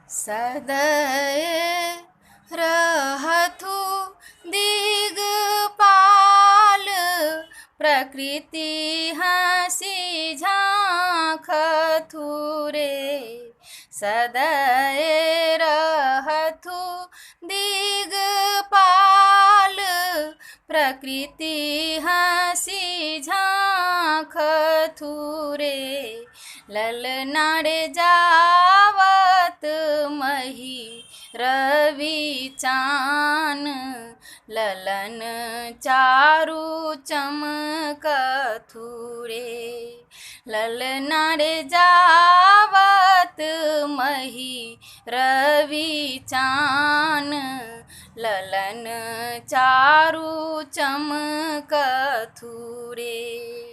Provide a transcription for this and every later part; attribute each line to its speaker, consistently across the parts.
Speaker 1: सदय रहथु दिगपाल, प्रकृति हँसी झाँखथु रे। सदय रहथु दिगपाल, प्रकृति हँसी झाँखथु रे। ललना रे जावत मही रवि चान, ललन चारु चमकथु रे। ललना रे जावत मही रवि चान, ललन चारु चमकथु रे।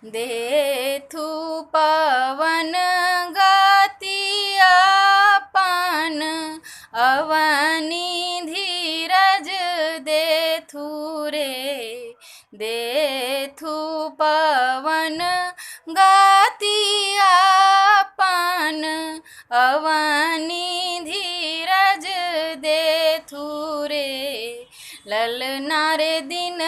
Speaker 1: देथु पवन गति अपन, अवनि धीरज देथु रे। देथु पवन गति अपन, अवनि धीरज देथु रे। ललना रे दिन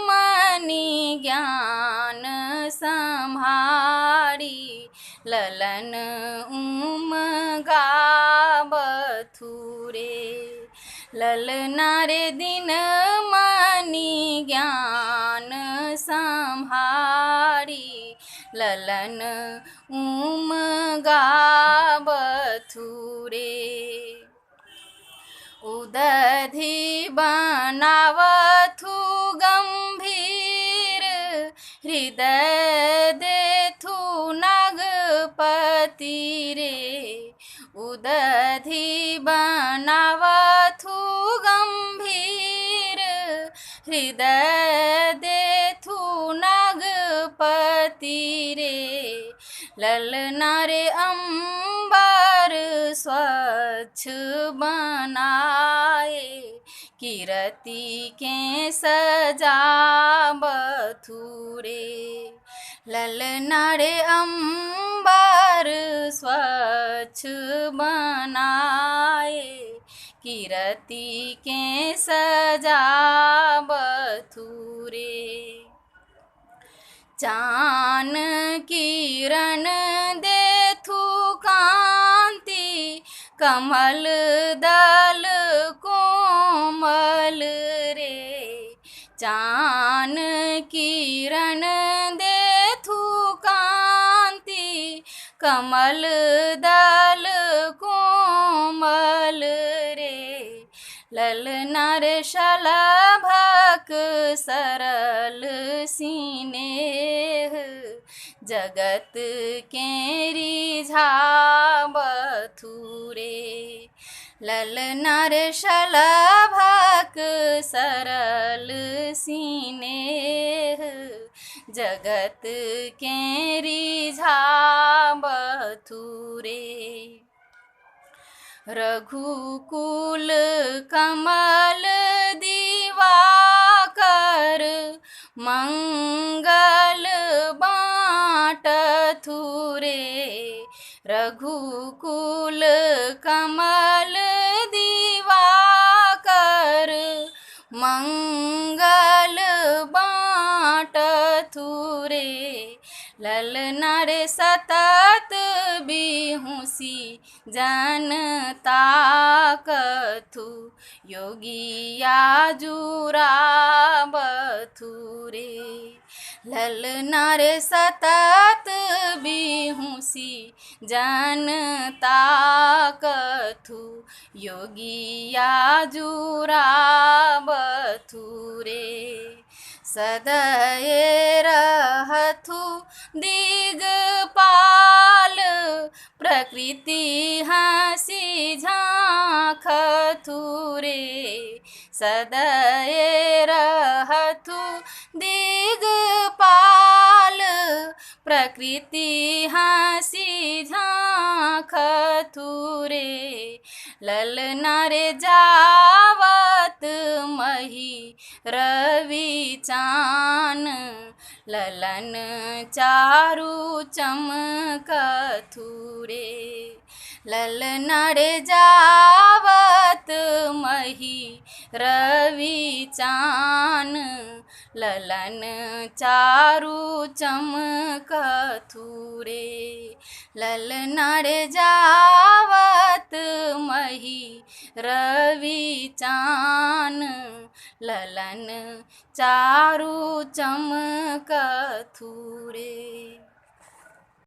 Speaker 1: मनि ज्ञान सम्हारी, ललन गावथु रे। ललना रे दिन मनि ज्ञान सम्हारी, ललन गावथु रे। उदधि बनावथु गंभीर, हृदय देथु नागपति रे। उदधि बनावथु गंभीर, हृदय देथु नागपति रे। ललना रे अंबर स्वच्छ बनाए, कीरति के सजावथु रे। ललना रे अंबर स्वच्छ बनाए, कीरति के सजावथु रे। चान किरण देथु कांति, कमल दल कोमल रे। चान किरण देथु कांति, कमल दल कोमल रे। ललना रे शलभक सरल सिनेह, जगत के रिझावथु रे। ललना रे शलभक सरल सिनेह, जगत के रिझावथु रे। रघुकुल कमल दिवाकर, मंगल बाँटथु रे। रघुकुल कमल दिवाकर, मंगल बाँटथु रे। ललना रे सतत बिहुसी जनता कथु, योगिया जुरावथु रे। ललना रे सतत बिहुसी जनता कथु, योगिया जुरावथु रे। सदय रहथु दिगपाल, प्रकृति हँसी झाँखथु रे। सदय रहथु दिगपाल, प्रकृति हँसी झाँखथु रे। ललना रे जावत मही रवि चान, ललन चारु चमकथु रे। ललना रे जावत मही रवि चान, ललन चारु चमकथु रे। ललना रे जावत मही रवि चान, ललन चारु चमकथु रे।